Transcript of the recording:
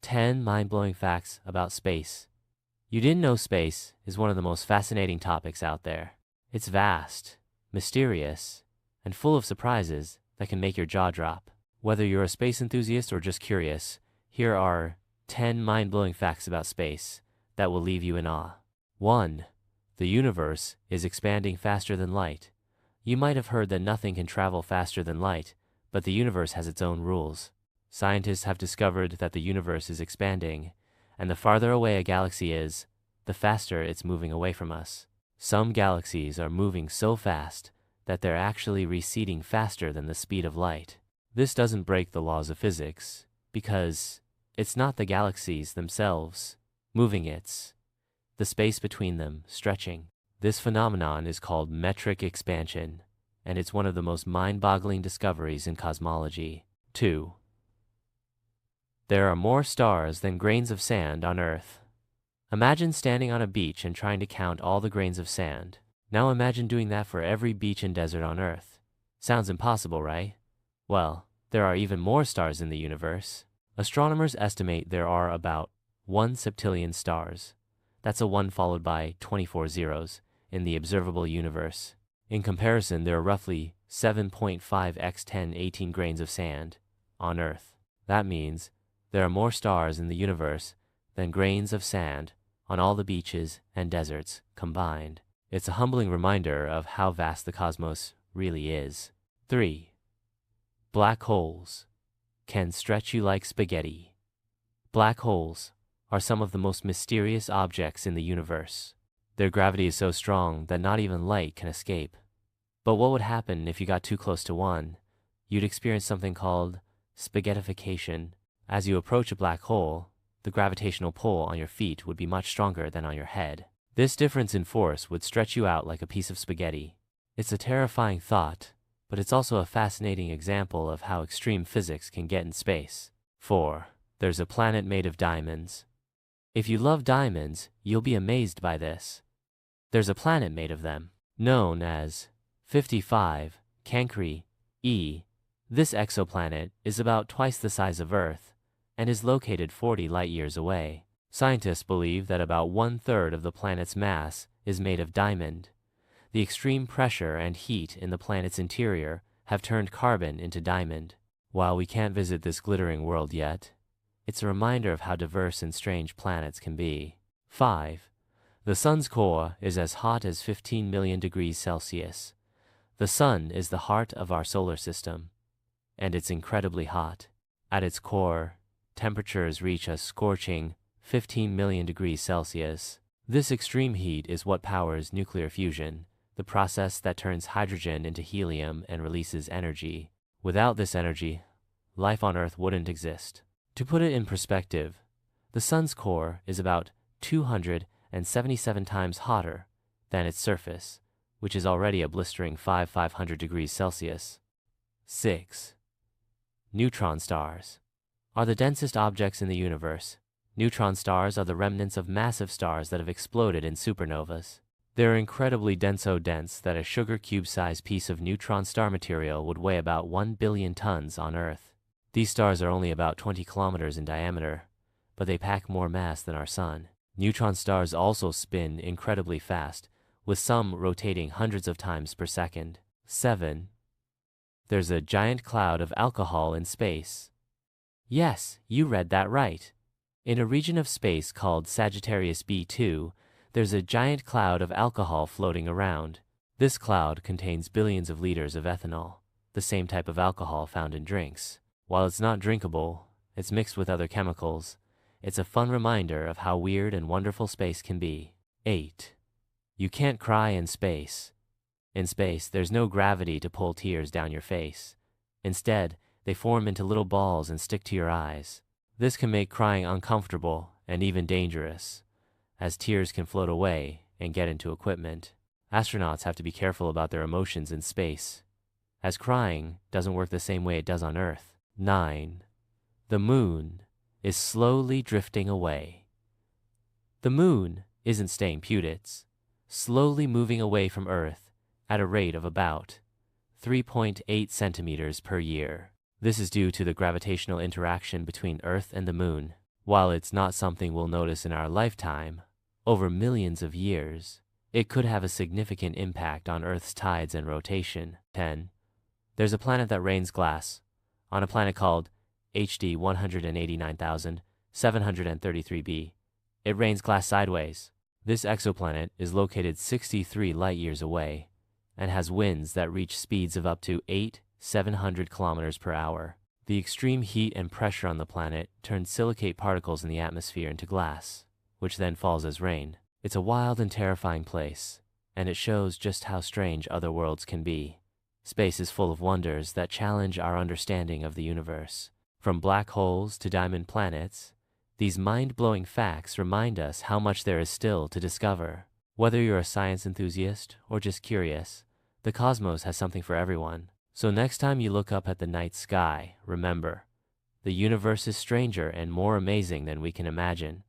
10 mind-blowing facts about space. You didn't know space is one of the most fascinating topics out there. It's vast, mysterious, and full of surprises that can make your jaw drop. Whether you're a space enthusiast or just curious, here are 10 mind-blowing facts about space that will leave you in awe. 1. The universe is expanding faster than light. You might have heard that nothing can travel faster than light, but the universe has its own rules. Scientists have discovered that the universe is expanding, and the farther away a galaxy is, the faster it's moving away from us. Some galaxies are moving so fast that they're actually receding faster than the speed of light. This doesn't break the laws of physics, because it's not the galaxies themselves moving, it's the space between them stretching. This phenomenon is called metric expansion, and it's one of the most mind-boggling discoveries in cosmology. 2. There are more stars than grains of sand on Earth. Imagine standing on a beach and trying to count all the grains of sand. Now imagine doing that for every beach and desert on Earth. Sounds impossible, right? Well, there are even more stars in the universe. Astronomers estimate there are about 1 septillion stars. That's a 1 followed by 24 zeros in the observable universe. In comparison, there are roughly 7.5 x 1018 grains of sand on Earth. That means there are more stars in the universe than grains of sand on all the beaches and deserts combined. It's a humbling reminder of how vast the cosmos really is. 3. Black holes can stretch you like spaghetti. Black holes are some of the most mysterious objects in the universe. Their gravity is so strong that not even light can escape. But what would happen if you got too close to one? You'd experience something called spaghettification. As you approach a black hole, the gravitational pull on your feet would be much stronger than on your head. This difference in force would stretch you out like a piece of spaghetti. It's a terrifying thought, but it's also a fascinating example of how extreme physics can get in space. 4. There's a planet made of diamonds. If you love diamonds, you'll be amazed by this. There's a planet made of them, known as 55 Cancri E. This exoplanet is about twice the size of Earth and is located 40 light-years away. Scientists believe that about 1/3 of the planet's mass is made of diamond. The extreme pressure and heat in the planet's interior have turned carbon into diamond. While we can't visit this glittering world yet, it's a reminder of how diverse and strange planets can be. 5. The sun's core is as hot as 15 million degrees Celsius. The sun is the heart of our solar system, and it's incredibly hot. At its core, temperatures reach a scorching 15 million degrees Celsius. This extreme heat is what powers nuclear fusion, the process that turns hydrogen into helium and releases energy. Without this energy, life on Earth wouldn't exist. To put it in perspective, the sun's core is about 277 times hotter than its surface, which is already a blistering 500 degrees Celsius. 6. Neutron stars are the densest objects in the universe. Neutron stars are the remnants of massive stars that have exploded in supernovas. They're incredibly dense, so dense that a sugar cube-sized piece of neutron star material would weigh about 1 billion tons on Earth. These stars are only about 20 kilometers in diameter, but they pack more mass than our sun. Neutron stars also spin incredibly fast, with some rotating hundreds of times per second. 7. There's a giant cloud of alcohol in space. Yes, you read that right. In a region of space called Sagittarius B2, there's a giant cloud of alcohol floating around. This cloud contains billions of liters of ethanol, the same type of alcohol found in drinks. While it's not drinkable, it's mixed with other chemicals. It's a fun reminder of how weird and wonderful space can be. 8. You can't cry in space. In space, there's no gravity to pull tears down your face. Instead, they form into little balls and stick to your eyes. This can make crying uncomfortable and even dangerous, as tears can float away and get into equipment. Astronauts have to be careful about their emotions in space, as crying doesn't work the same way it does on Earth. 9. The moon is slowly drifting away. The moon isn't staying put, it's slowly moving away from Earth at a rate of about 3.8 centimeters per year. This is due to the gravitational interaction between Earth and the moon. While it's not something we'll notice in our lifetime, over millions of years, it could have a significant impact on Earth's tides and rotation. 10. There's a planet that rains glass. On a planet called HD 189,733b, it rains glass sideways. This exoplanet is located 63 light-years away and has winds that reach speeds of up to 700 kilometers per hour. The extreme heat and pressure on the planet turns silicate particles in the atmosphere into glass, which then falls as rain. It's a wild and terrifying place, and it shows just how strange other worlds can be. Space is full of wonders that challenge our understanding of the universe. From black holes to diamond planets, these mind-blowing facts remind us how much there is still to discover. Whether you're a science enthusiast or just curious, the cosmos has something for everyone. So next time you look up at the night sky, remember, the universe is stranger and more amazing than we can imagine.